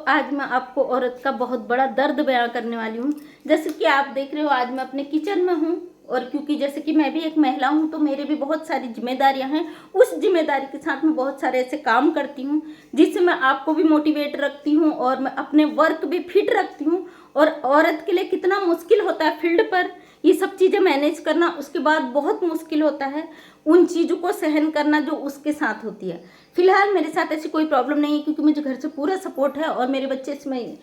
आज मैं आपको औरत का बहुत बड़ा दर्द बयां करने वाली हूँ। जैसे कि आप देख रहे हो, आज मैं अपने किचन में हूँ और क्योंकि जैसे कि मैं भी एक महिला हूँ तो मेरे भी बहुत सारी जिम्मेदारियां हैं। उस जिम्मेदारी के साथ मैं बहुत सारे ऐसे काम करती हूँ जिससे मैं आपको भी मोटिवेट रखती हूँ और मैं अपने वर्क भी फिट रखती हूँ। और औरत के लिए कितना मुश्किल होता है फील्ड पर ये सब चीज़ें मैनेज करना, उसके बाद बहुत मुश्किल होता है उन चीज़ों को सहन करना जो उसके साथ होती है। फिलहाल मेरे साथ ऐसी कोई प्रॉब्लम नहीं है क्योंकि मुझे घर से पूरा सपोर्ट है और मेरे बच्चे इसमें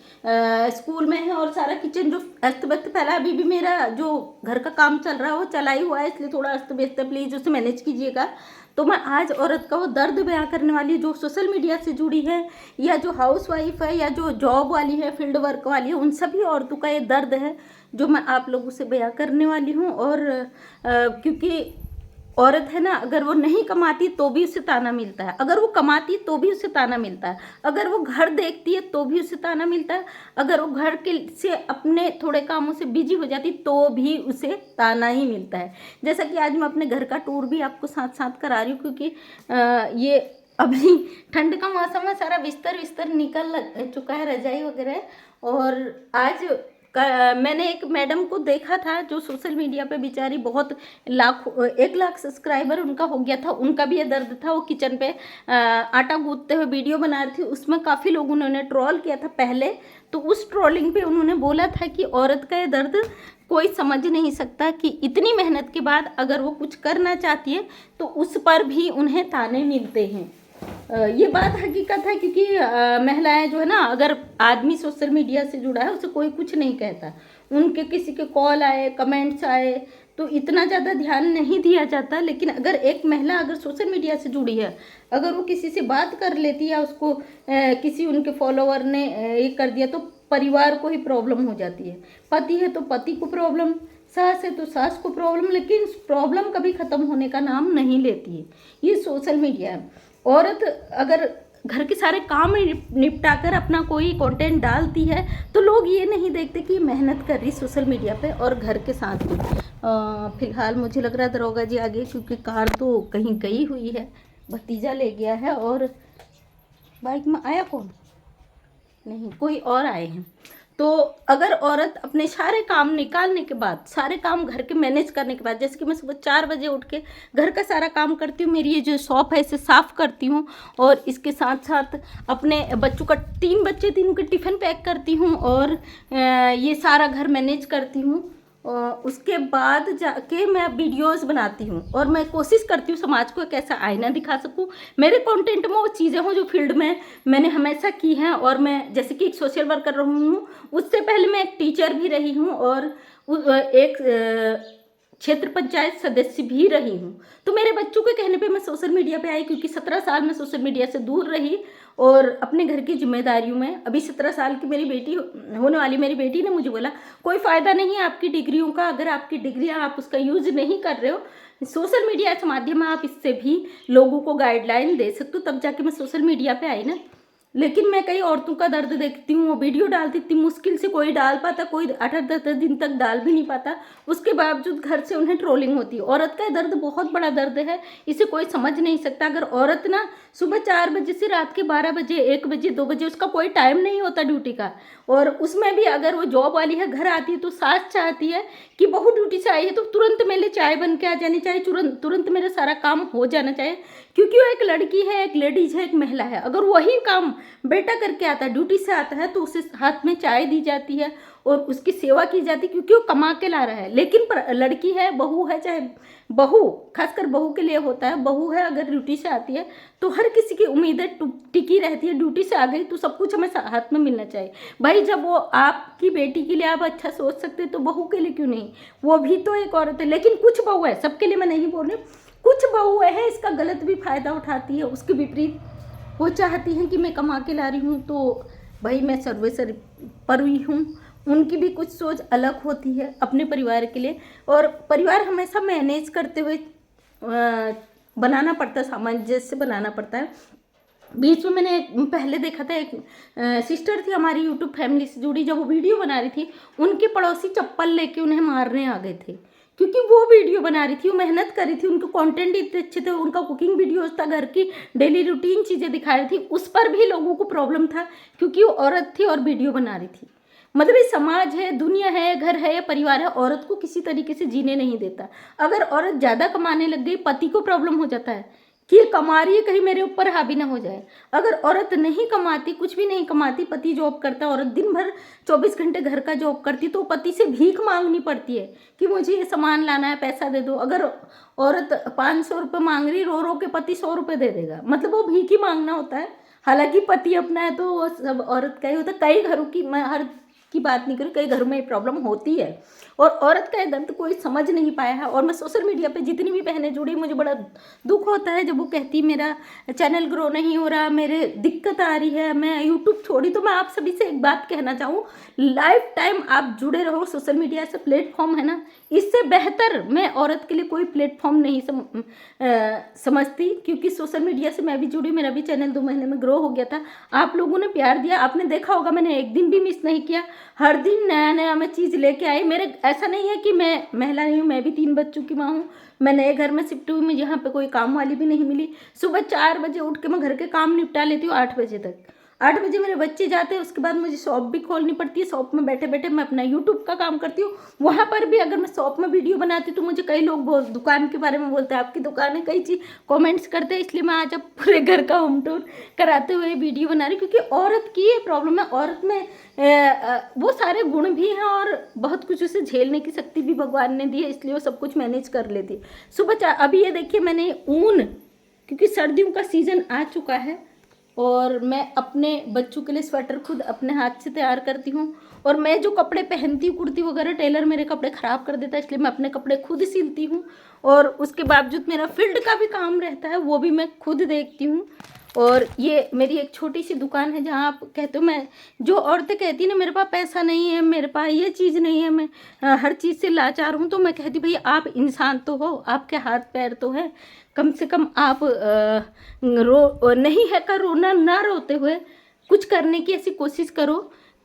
स्कूल में है और सारा किचन जो अस्त व्यस्त फैला, अभी भी मेरा जो घर का काम चल रहा है वो चला ही हुआ है, इसलिए थोड़ा अस्त व्यस्त है, प्लीज़ उसे मैनेज कीजिएगा। तो मैं आज औरत का वो दर्द बयां करने वाली जो सोशल मीडिया से जुड़ी है या जो हाउस वाइफ है या जो जॉब वाली है, फील्ड वर्क वाली है, उन सभी औरतों का ये दर्द है जो मैं आप लोगों से बयां करने वाली हूँ। और क्योंकि औरत है ना, अगर वो नहीं कमाती तो भी उसे ताना मिलता है, अगर वो कमाती तो भी उसे ताना मिलता है, अगर वो घर देखती है तो भी उसे ताना मिलता है, अगर वो घर के से अपने थोड़े कामों से बिजी हो जाती तो भी उसे ताना ही मिलता है। जैसा कि आज मैं अपने घर का टूर भी आपको साथ साथ करा रही हूँ क्योंकि ये अभी ठंड का मौसम है, सारा बिस्तर विस्तर निकल चुका है, रजाई वगैरह। और आज मैंने एक मैडम को देखा था जो सोशल मीडिया पे बेचारी बहुत 1 लाख सब्सक्राइबर उनका हो गया था, उनका भी ये दर्द था। वो किचन पे आटा गूंथते हुए वीडियो बना रही थी, उसमें काफ़ी लोगों ने उन्हें ट्रोल किया था पहले। तो उस ट्रोलिंग पे उन्होंने बोला था कि औरत का ये दर्द कोई समझ नहीं सकता कि इतनी मेहनत के बाद अगर वो कुछ करना चाहती है तो उस पर भी उन्हें ताने मिलते हैं। ये बात हकीकत है क्योंकि महिलाएं जो है ना, अगर आदमी सोशल मीडिया से जुड़ा है उसे कोई कुछ नहीं कहता, उनके किसी के कॉल आए, कमेंट्स आए तो इतना ज़्यादा ध्यान नहीं दिया जाता। लेकिन अगर एक महिला अगर सोशल मीडिया से जुड़ी है, अगर वो किसी से बात कर लेती है या उसको किसी उनके फॉलोवर ने ये कर दिया तो परिवार को ही प्रॉब्लम हो जाती है। पति है तो पति को प्रॉब्लम, सास है तो सास को प्रॉब्लम, लेकिन प्रॉब्लम कभी ख़त्म होने का नाम नहीं लेती है। ये सोशल मीडिया है। औरत अगर घर के सारे काम निपटा कर अपना कोई कंटेंट डालती है तो लोग ये नहीं देखते कि मेहनत कर रही सोशल मीडिया पे और घर के साथ भी। फिलहाल मुझे लग रहा है दरोगा जी आगे, क्योंकि कार तो कहीं गई हुई है, भतीजा ले गया है। और बाइक में आया कौन? नहीं, कोई और आए हैं। तो अगर औरत अपने सारे काम निकालने के बाद, सारे काम घर के मैनेज करने के बाद, जैसे कि मैं सुबह 4 बजे उठ के घर का सारा काम करती हूँ, मेरी ये जो शॉप है इसे साफ़ करती हूँ और इसके साथ साथ अपने बच्चों का 3 बच्चे, तीनों के टिफ़िन पैक करती हूँ और ये सारा घर मैनेज करती हूँ। उसके बाद जाके मैं वीडियोस बनाती हूँ और मैं कोशिश करती हूँ समाज को एक ऐसा आईना दिखा सकूँ, मेरे कंटेंट में वो चीज़ें हों जो फील्ड में मैंने हमेशा की हैं। और मैं जैसे कि एक सोशल वर्कर रही हूँ, उससे पहले मैं एक टीचर भी रही हूँ और एक क्षेत्र पंचायत सदस्य भी रही हूँ। तो मेरे बच्चों के कहने पे मैं सोशल मीडिया पे आई क्योंकि 17 साल में सोशल मीडिया से दूर रही और अपने घर की जिम्मेदारियों में। अभी 17 साल की मेरी बेटी होने वाली मेरी बेटी ने मुझे बोला कोई फ़ायदा नहीं है आपकी डिग्रियों का, अगर आपकी डिग्रियाँ आप उसका यूज़ नहीं कर रहे हो, सोशल मीडिया के माध्यम आप इससे भी लोगों को गाइडलाइन दे सकते हो। तब जाके मैं सोशल मीडिया पे आई ना। लेकिन मैं कई औरतों का दर्द देखती हूँ, वो वीडियो डालती, इतनी मुश्किल से कोई डाल पाता, कोई 8-10 दिन तक डाल भी नहीं पाता, उसके बावजूद घर से उन्हें ट्रोलिंग होती है। औरत का दर्द बहुत बड़ा दर्द है, इसे कोई समझ नहीं सकता। अगर औरत ना सुबह 4 बजे से रात के 12 बजे, 1 बजे, 2 बजे, उसका कोई टाइम नहीं होता ड्यूटी का, और उसमें भी अगर वो जॉब वाली है, घर आती है तो सास चाहती है कि बहू ड्यूटी से आई है तो तुरंत मेरे लिए चाय बन के आ जानी चाहिए, तुरंत मेरा सारा काम हो जाना चाहिए, क्योंकि वो एक लड़की है, एक लेडीज है, एक महिला है। अगर वही काम बेटा करके आता है, ड्यूटी से आता है, तो उसे हाथ में चाय दी जाती है और उसकी सेवा की जाती है क्योंकि वो कमा के ला रहा है। लेकिन लड़की है, बहू है, चाहे बहू, खासकर बहू के लिए होता है, बहू है अगर ड्यूटी से आती है तो हर किसी की उम्मीदें टिकी रहती है, ड्यूटी से आ गई तो सब कुछ हमें हाथ में मिलना चाहिए। भाई जब वो आपकी बेटी के लिए आप अच्छा सोच सकते तो बहू के लिए क्यों नहीं? वो भी तो एक औरत है। लेकिन कुछ बहू है, सबके लिए मैं नहीं बोल रही हूँ, कुछ बहू है इसका गलत भी फायदा उठाती है, उसके विपरीत वो चाहती हैं कि मैं कमा के ला रही हूँ तो भाई मैं सर्वेसर पर हुई हूँ। उनकी भी कुछ सोच अलग होती है अपने परिवार के लिए, और परिवार हमेशा मैनेज करते हुए बनाना पड़ता है, सामंजस्य बनाना पड़ता है। बीच में मैंने पहले देखा था, एक सिस्टर थी हमारी यूट्यूब फैमिली से जुड़ी, जब वो वीडियो बना रही थी उनके पड़ोसी चप्पल लेके उन्हें मारने आ गए थे क्योंकि वो वीडियो बना रही थी, वो मेहनत कर रही थी, उनके कंटेंट इतने अच्छे थे, उनका कुकिंग वीडियोस था, घर की डेली रूटीन चीज़ें दिखा रही थी, उस पर भी लोगों को प्रॉब्लम था क्योंकि वो औरत थी और वीडियो बना रही थी। मतलब ये समाज है, दुनिया है, घर है या परिवार है, औरत को किसी तरीके से जीने नहीं देता। अगर औरत ज़्यादा कमाने लग गई, पति को प्रॉब्लम हो जाता है कि ये कमा रही है, कहीं मेरे ऊपर हावी ना हो जाए। अगर औरत नहीं कमाती, कुछ भी नहीं कमाती, पति जॉब करता है, औरत दिन भर 24 घंटे घर का जॉब करती, तो पति से भीख मांगनी पड़ती है कि मुझे ये सामान लाना है, पैसा दे दो। अगर औरत 500 रुपये मांग रही, रो रो के पति 100 रुपये दे देगा, मतलब वो भीख ही मांगना होता है। हालांकि पति अपना है तो वो सब औरत का ही होता है। कई घरों की, मैं हर की बात नहीं करूँ, कई घरों में ये प्रॉब्लम होती है और औरत का ये दर्द कोई समझ नहीं पाया है। और मैं सोशल मीडिया पे जितनी भी बहनें जुड़ी, मुझे बड़ा दुख होता है जब वो कहती मेरा चैनल ग्रो नहीं हो रहा, मेरे दिक्कत आ रही है, मैं यूट्यूब छोड़ी। तो मैं आप सभी से एक बात कहना चाहूँ, लाइफ टाइम आप जुड़े रहो। सोशल मीडिया से प्लेटफॉर्म है ना, इससे बेहतर मैं औरत के लिए कोई प्लेटफॉर्म नहीं समझती, क्योंकि सोशल मीडिया से मैं भी जुड़ी, मेरा भी चैनल 2 महीने में ग्रो हो गया था। आप लोगों ने प्यार दिया, आपने देखा होगा मैंने एक दिन भी मिस नहीं किया, हर दिन नया नया मैं चीज़ लेके आई। मेरे ऐसा नहीं है कि मैं महिला नहीं हूँ, मैं भी 3 बच्चों की माँ हूँ। मैं नए घर में शिफ्ट हुई, मुझे यहाँ पे कोई काम वाली भी नहीं मिली। सुबह 4 बजे उठ के मैं घर के काम निपटा लेती हूँ 8 बजे तक। 8 बजे मेरे बच्चे जाते हैं, उसके बाद मुझे शॉप भी खोलनी पड़ती है। शॉप में बैठे बैठे मैं अपना यूट्यूब का काम करती हूँ। वहाँ पर भी अगर मैं शॉप में वीडियो बनाती हूँ तो मुझे कई लोग दुकान के बारे में बोलते हैं, आपकी दुकान है, कई चीज़ कमेंट्स करते हैं। इसलिए मैं आज अब पूरे घर का होम टूर कराते हुए वीडियो बना रही हूँ, क्योंकि औरत की ये प्रॉब्लम है। औरत में वो सारे गुण भी हैं और बहुत कुछ उसे झेलने की शक्ति भी भगवान ने दी है, इसलिए वो सब कुछ मैनेज कर लेती है। सुबह अभी ये देखिए, मैंने ऊन, क्योंकि सर्दियों का सीज़न आ चुका है और मैं अपने बच्चों के लिए स्वेटर खुद अपने हाथ से तैयार करती हूँ। और मैं जो कपड़े पहनती हूँ, कुर्ती वगैरह, टेलर मेरे कपड़े ख़राब कर देता है, इसलिए मैं अपने कपड़े खुद सिलती हूँ। और उसके बावजूद मेरा फील्ड का भी काम रहता है, वो भी मैं खुद देखती हूँ। और ये मेरी एक छोटी सी दुकान है जहाँ आप कहते हो, मैं जो औरतें कहती ना मेरे पास पैसा नहीं है, मेरे पास ये चीज़ नहीं है, मैं हर चीज़ से लाचार हूँ, तो मैं कहती भाई आप इंसान तो हो, आपके हाथ पैर तो है, कम से कम आप रो नहीं है का रोना ना रोते हुए कुछ करने की ऐसी कोशिश करो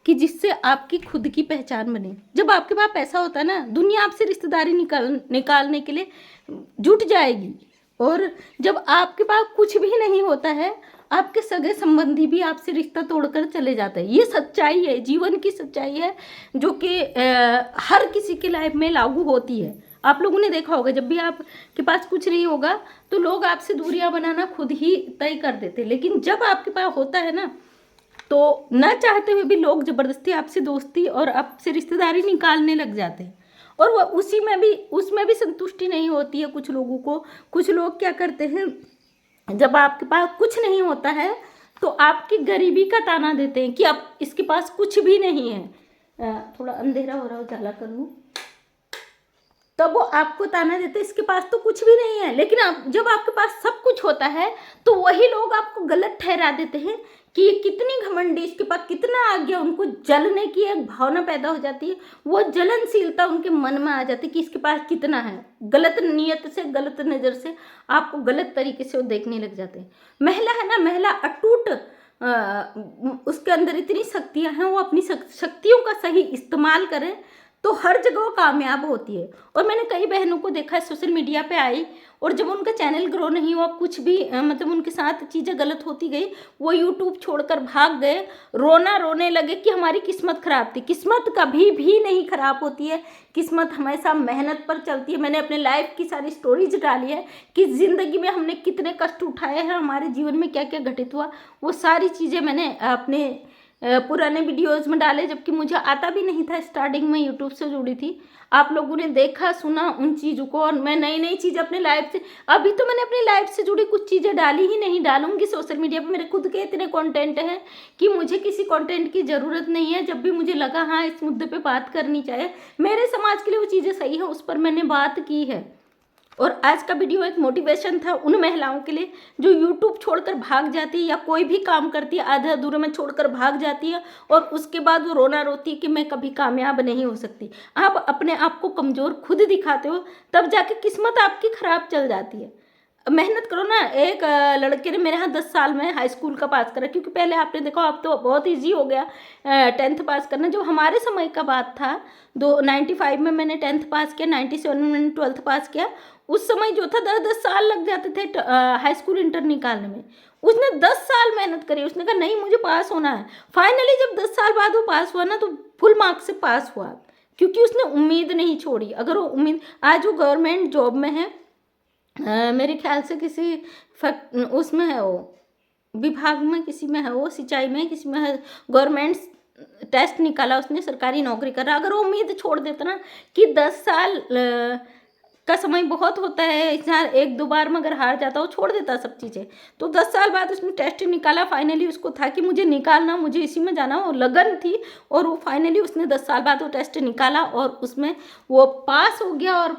कि जिससे आपकी खुद की पहचान बने। जब आपके पास पैसा होता है ना, दुनिया आपसे रिश्तेदारी निकालने के लिए जुट जाएगी। और जब आपके पास कुछ भी नहीं होता है, आपके सगे संबंधी भी आपसे रिश्ता तोड़कर चले जाते हैं। ये सच्चाई है, जीवन की सच्चाई है, जो कि हर किसी की लाइफ में लागू होती है। आप लोगों ने देखा होगा, जब भी आपके पास कुछ नहीं होगा तो लोग आपसे दूरियां बनाना खुद ही तय कर देते, लेकिन जब आपके पास होता है ना, तो ना चाहते हुए भी लोग ज़बरदस्ती आपसे दोस्ती और आपसे रिश्तेदारी निकालने लग जाते हैं। और वो उसमें भी संतुष्टि नहीं होती है कुछ लोगों को। कुछ लोग क्या करते हैं, जब आपके पास कुछ नहीं होता है तो आपकी गरीबी का ताना देते हैं कि अब इसके पास कुछ भी नहीं है। थोड़ा अंधेरा हो रहा है, उजाला कर लूँ। तब वो आपको ताना देते इसके पास तो कुछ भी नहीं है। लेकिन जब आपके पास सब कुछ होता है तो वही लोग आपको गलत ठहरा देते हैं कि ये कितनी घमंडी, इसके पास कितना आ गया। उनको जलने की एक भावना पैदा हो जाती है, वो जलनशीलता उनके मन में आ जाती है कि इसके पास कितना है। गलत नीयत से, गलत नज़र से आपको गलत तरीके से वो देखने लग जाते हैं। महिला है ना, महिला अटूट, उसके अंदर इतनी शक्तियाँ हैं, वो अपनी शक्तियों का सही इस्तेमाल करें तो हर जगह वो कामयाब होती है। और मैंने कई बहनों को देखा है सोशल मीडिया पे आई, और जब उनका चैनल ग्रो नहीं हुआ, कुछ भी मतलब उनके साथ चीज़ें गलत होती गई, वो यूट्यूब छोड़कर भाग गए, रोने लगे कि हमारी किस्मत ख़राब थी। किस्मत कभी भी नहीं ख़राब होती है, किस्मत हमेशा मेहनत पर चलती है। मैंने अपने लाइफ की सारी स्टोरीज डाली है कि ज़िंदगी में हमने कितने कष्ट उठाए हैं, हमारे जीवन में क्या क्या घटित हुआ, वो सारी चीज़ें मैंने अपने पुराने वीडियोज़ में डाले, जबकि मुझे आता भी नहीं था। स्टार्टिंग में यूट्यूब से जुड़ी थी, आप लोगों ने देखा सुना उन चीज़ों को, और मैं नई नई चीज़ें अपने लाइफ से, अभी तो मैंने अपनी लाइफ से जुड़ी कुछ चीज़ें डाली ही नहीं, डालूंगी सोशल मीडिया पे। मेरे खुद के इतने कंटेंट हैं कि मुझे किसी कंटेंट की ज़रूरत नहीं है। जब भी मुझे लगा हाँ इस मुद्दे पे बात करनी चाहिए, मेरे समाज के लिए वो चीज़ें सही है, उस पर मैंने बात की है। और आज का वीडियो एक मोटिवेशन था उन महिलाओं के लिए जो यूट्यूब छोड़कर भाग जाती है, या कोई भी काम करती है आधा अधूरे में छोड़कर भाग जाती है, और उसके बाद वो रोना रोती है कि मैं कभी कामयाब नहीं हो सकती। आप अपने आप को कमज़ोर खुद दिखाते हो, तब जाके किस्मत आपकी ख़राब चल जाती है। मेहनत करो ना। एक लड़के ने मेरे यहाँ 10 साल में हाई स्कूल का पास करा, क्योंकि पहले आपने देखो अब तो बहुत इजी हो गया 10th पास करना। जो हमारे समय का बात था, 95 में मैंने 10th पास किया, 97 में मैंने 12th पास किया। उस समय जो था 10-10 साल लग जाते थे हाई स्कूल इंटर निकालने में। उसने 10 साल मेहनत करी, उसने कहा नहीं मुझे पास होना है। फाइनली जब 10 साल बाद वो पास हुआ ना, तो फुल मार्क्स से पास हुआ, क्योंकि उसने उम्मीद नहीं छोड़ी। अगर वो उम्मीद, आज वो गवर्नमेंट जॉब में है, मेरे ख्याल से किसी उसमें है, वो विभाग में किसी में है, वो सिंचाई में किसी में है, गवर्नमेंट टेस्ट निकाला उसने, सरकारी नौकरी कर रहा। अगर वो उम्मीद छोड़ देता ना कि 10 साल का समय बहुत होता है, इंसान एक दो बार में अगर हार जाता, वो छोड़ देता सब चीज़ें। तो 10 साल बाद उसने टेस्ट निकाला, फाइनली उसको था कि मुझे निकालना, मुझे इसी में जाना, वो लगन थी, और वो फाइनली उसने 10 साल बाद वो टेस्ट निकाला और उसमें वो पास हो गया, और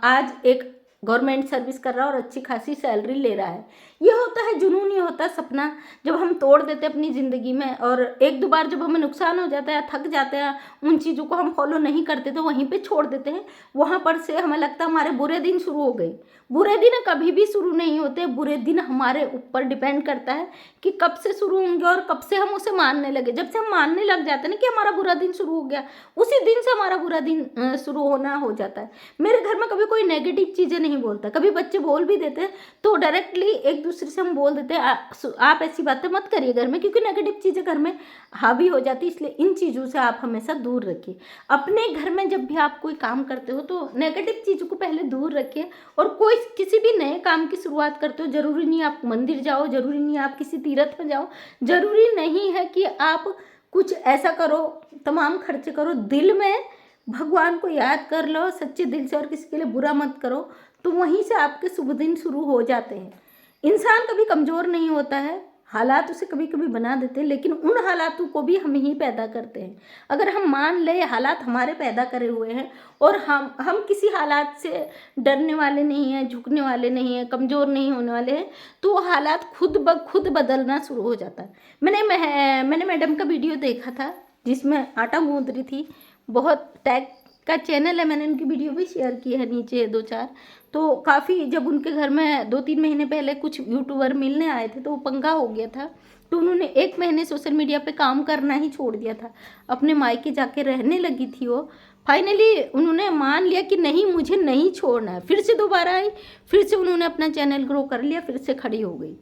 आज एक गवर्नमेंट सर्विस कर रहा है और अच्छी खासी सैलरी ले रहा है। ये होता है जुनून, ये होता है सपना, जब हम तोड़ देते हैं अपनी ज़िंदगी में, और एक दो बार जब हमें नुकसान हो जाता है, थक जाते हैं, उन चीज़ों को हम फॉलो नहीं करते तो वहीं पे छोड़ देते हैं। वहाँ पर से हमें लगता है हमारे बुरे दिन शुरू हो गए। बुरे दिन कभी भी शुरू नहीं होते, बुरे दिन हमारे ऊपर डिपेंड करता है कि कब से शुरू होंगे और कब से हम उसे मानने लगे। जब से हम मानने लग जाते हैं ना कि हमारा बुरा दिन शुरू हो गया, उसी दिन से हमारा बुरा दिन शुरू होना हो जाता है। मेरे घर में कभी कोई नेगेटिव चीज़ें नहीं बोलता, कभी बच्चे बोल भी देते हैं तो डायरेक्टली एक दूसरे से हम बोल देते हैं आप ऐसी बातें मत करिए घर में, क्योंकि नेगेटिव चीज़ें घर में हावी हो जाती है। इसलिए इन चीज़ों से आप हमेशा दूर रखिए। अपने घर में जब भी आप कोई काम करते हो तो नेगेटिव चीज़ों को पहले दूर रखिए, और कोई किसी भी नए काम की शुरुआत करते हो, ज़रूरी नहीं आप मंदिर जाओ, ज़रूरी नहीं आप किसी तीर्थ में जाओ, ज़रूरी नहीं है कि आप कुछ ऐसा करो, तमाम खर्चे करो, दिल में भगवान को याद कर लो सच्चे दिल से, और किसी के लिए बुरा मत करो, तो वहीं से आपके शुभ दिन शुरू हो जाते हैं। इंसान कभी कमज़ोर नहीं होता है, हालात उसे कभी कभी बना देते हैं, लेकिन उन हालातों को भी हम ही पैदा करते हैं। अगर हम मान ले हालात हमारे पैदा करे हुए हैं, और हम किसी हालात से डरने वाले नहीं हैं, झुकने वाले नहीं हैं, कमज़ोर नहीं होने वाले हैं, तो वो हालात खुद ब खुद बदलना शुरू हो जाता है। मैंने मैडम का वीडियो देखा था जिसमें आटा गूँथ रही थी, बहुत टैग का चैनल है, मैंने उनकी वीडियो भी शेयर की है नीचे 2-4। तो काफ़ी, जब उनके घर में 2-3 महीने पहले कुछ यूट्यूबर मिलने आए थे तो वो पंगा हो गया था, तो उन्होंने 1 महीने सोशल मीडिया पे काम करना ही छोड़ दिया था, अपने मायके जाके रहने लगी थी वो। फाइनली उन्होंने मान लिया कि नहीं मुझे नहीं छोड़ना है, फिर से दोबारा आई, फिर से उन्होंने अपना चैनल ग्रो कर लिया, फिर से खड़ी हो गई।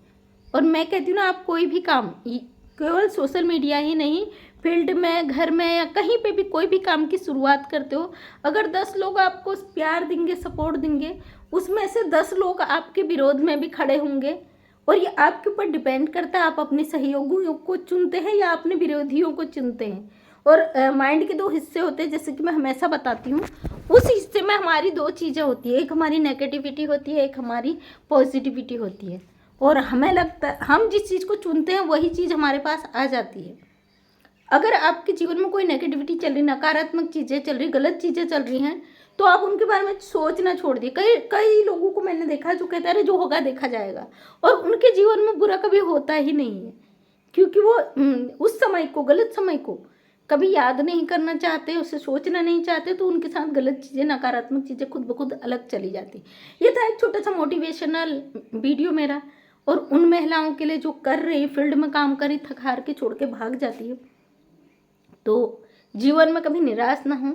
और मैं कहती हूँ ना, आप कोई भी काम, केवल सोशल मीडिया ही नहीं, फील्ड में, घर में, या कहीं पे भी कोई भी काम की शुरुआत करते हो, अगर 10 लोग आपको प्यार देंगे, सपोर्ट देंगे, उसमें से 10 लोग आपके विरोध में भी खड़े होंगे, और ये आपके ऊपर डिपेंड करता है आप अपने सहयोगियों को चुनते हैं या अपने विरोधियों को चुनते हैं। और माइंड के 2 हिस्से होते हैं, जैसे कि मैं हमेशा बताती हूँ। उस हिस्से में हमारी 2 चीज़ें होती है, एक हमारी नेगेटिविटी होती है, एक हमारी पॉजिटिविटी होती है। और हमें लगता है हम जिस चीज़ को चुनते हैं वही चीज़ हमारे पास आ जाती है। अगर आपके जीवन में कोई नेगेटिविटी चल रही, नकारात्मक चीज़ें चल रही, गलत चीज़ें चल रही हैं, तो आप उनके बारे में सोचना छोड़ दिए। कई कई लोगों को मैंने देखा जो कहते हैं अरे जो होगा देखा जाएगा, और उनके जीवन में बुरा कभी होता ही नहीं है, क्योंकि वो उस समय को, गलत समय को कभी याद नहीं करना चाहते, उसे सोचना नहीं चाहते, तो उनके साथ गलत चीज़ें, नकारात्मक चीज़ें खुद ब खुद अलग चली जाती। ये था एक छोटा सा मोटिवेशनल वीडियो मेरा, और उन महिलाओं के लिए जो कर रही, फील्ड में काम करी, थक हार के छोड़ के भाग जाती है, तो जीवन में कभी निराश ना हो,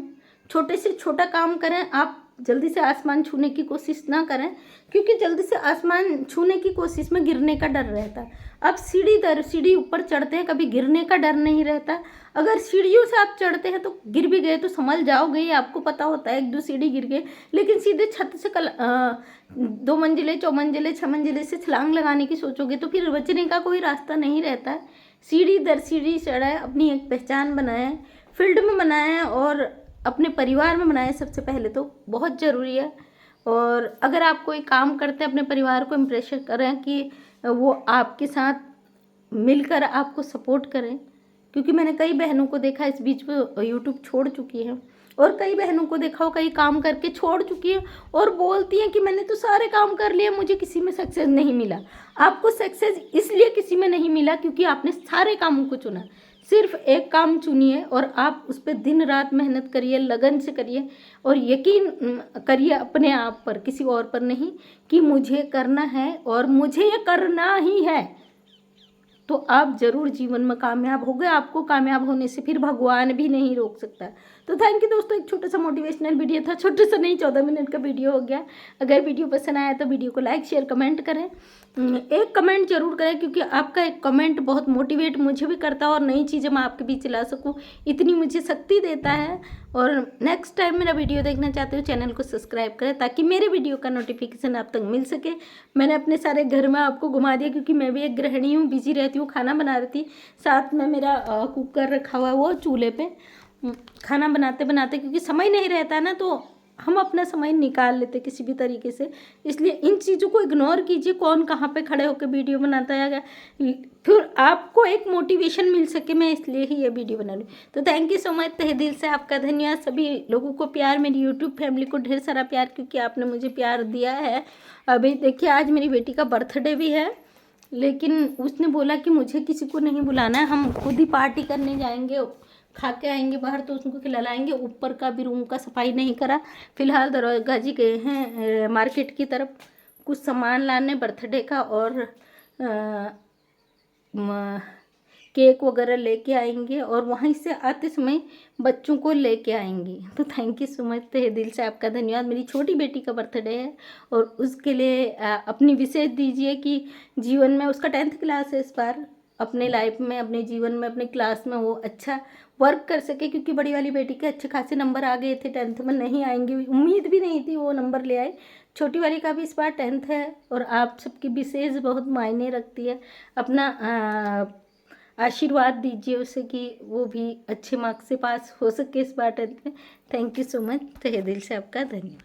छोटे से छोटा काम करें। आप जल्दी से आसमान छूने की कोशिश ना करें, क्योंकि जल्दी से आसमान छूने की कोशिश में गिरने का डर रहता है। आप सीढ़ी दर सीढ़ी ऊपर चढ़ते हैं, कभी गिरने का डर नहीं रहता। अगर सीढ़ियों से आप चढ़ते हैं तो गिर भी गए तो संभल जाओगे, ये आपको पता होता है, 1-2 सीढ़ी गिर गए, लेकिन सीधे छत से 2 मंजिले, 4 मंजिले, 6 मंजिले से छलांग लगाने की सोचोगे तो फिर बचने का कोई रास्ता नहीं रहता है। सीढ़ी दर सीढ़ी चढ़ाएं, अपनी एक पहचान बनाएं, फील्ड में बनाएं और अपने परिवार में बनाएं, सबसे पहले तो बहुत ज़रूरी है। और अगर आप कोई काम करते हैं, अपने परिवार को इम्प्रेशन करें कि वो आपके साथ मिलकर आपको सपोर्ट करें, क्योंकि मैंने कई बहनों को देखा इस बीच में यूट्यूब छोड़ चुकी है, और कई बहनों को देखा हो कई काम करके छोड़ चुकी है और बोलती हैं कि मैंने तो सारे काम कर लिए, मुझे किसी में सक्सेस नहीं मिला। आपको सक्सेस इसलिए किसी में नहीं मिला क्योंकि आपने सारे कामों को चुना। सिर्फ एक काम चुनिए और आप उस पर दिन रात मेहनत करिए, लगन से करिए और यकीन करिए अपने आप पर, किसी और पर नहीं, कि मुझे करना है और मुझे ये करना ही है। तो आप ज़रूर जीवन में कामयाब हो गए। आपको कामयाब होने से फिर भगवान भी नहीं रोक सकता। तो थैंक यू दोस्तों, एक छोटा सा मोटिवेशनल वीडियो था, छोटा सा नहीं 14 मिनट का वीडियो हो गया। अगर वीडियो पसंद आया तो वीडियो को लाइक शेयर कमेंट करें, एक कमेंट जरूर करें क्योंकि आपका एक कमेंट बहुत मोटिवेट मुझे भी करता है और नई चीज़ें मैं आपके बीच ला सकूँ, इतनी मुझे शक्ति देता है। और नेक्स्ट टाइम मेरा वीडियो देखना चाहते हो चैनल को सब्सक्राइब करें ताकि मेरे वीडियो का नोटिफिकेशन आप तक मिल सके। मैंने अपने सारे घर में आपको घुमा दिया क्योंकि मैं भी एक गृहिणी हूँ, बिजी रहती हूँ, खाना बना रही थी, साथ में मेरा कुकर रखा हुआ है वो चूल्हे पे, खाना बनाते बनाते क्योंकि समय नहीं रहता ना तो हम अपना समय निकाल लेते किसी भी तरीके से। इसलिए इन चीज़ों को इग्नोर कीजिए, कौन कहाँ पे खड़े होकर वीडियो बनाता है, फिर आपको एक मोटिवेशन मिल सके, मैं इसलिए ही ये वीडियो बना रही। तो थैंक यू सो मच, तहे दिल से आपका धन्यवाद। सभी लोगों को प्यार, मेरी यूट्यूब फैमिली को ढेर सारा प्यार क्योंकि आपने मुझे प्यार दिया है। अभी देखिए आज मेरी बेटी का बर्थडे भी है, लेकिन उसने बोला कि मुझे किसी को नहीं बुलाना है, हम खुद ही पार्टी करने जाएंगे, खा के आएंगे बाहर तो उसको खिलाएंगे। ऊपर का भी रूम का सफाई नहीं करा, फिलहाल दरवाजा जी गए हैं मार्केट की तरफ कुछ सामान लाने बर्थडे का और केक वगैरह लेके आएंगे और वहीं से आते समय बच्चों को लेके आएंगे। तो थैंक यू सो मच, तहे दिल से आपका धन्यवाद। मेरी छोटी बेटी का बर्थडे है और उसके लिए अपनी विशेष दीजिए कि जीवन में, उसका 10th क्लास है इस बार, अपने लाइफ में, अपने जीवन में, अपने क्लास में वो अच्छा वर्क कर सके क्योंकि बड़ी वाली बेटी के अच्छे खासे नंबर आ गए थे, 10th में नहीं आएंगे उम्मीद भी नहीं थी, वो नंबर ले आए। छोटी वाली का भी इस बार 10th है और आप सबकी विशेष बहुत मायने रखती है। अपना आशीर्वाद दीजिए उसे कि वो भी अच्छे मार्क्स से पास हो सके इस बार 10th में। थैंक यू सो मच, तहे दिल से आपका धन्यवाद।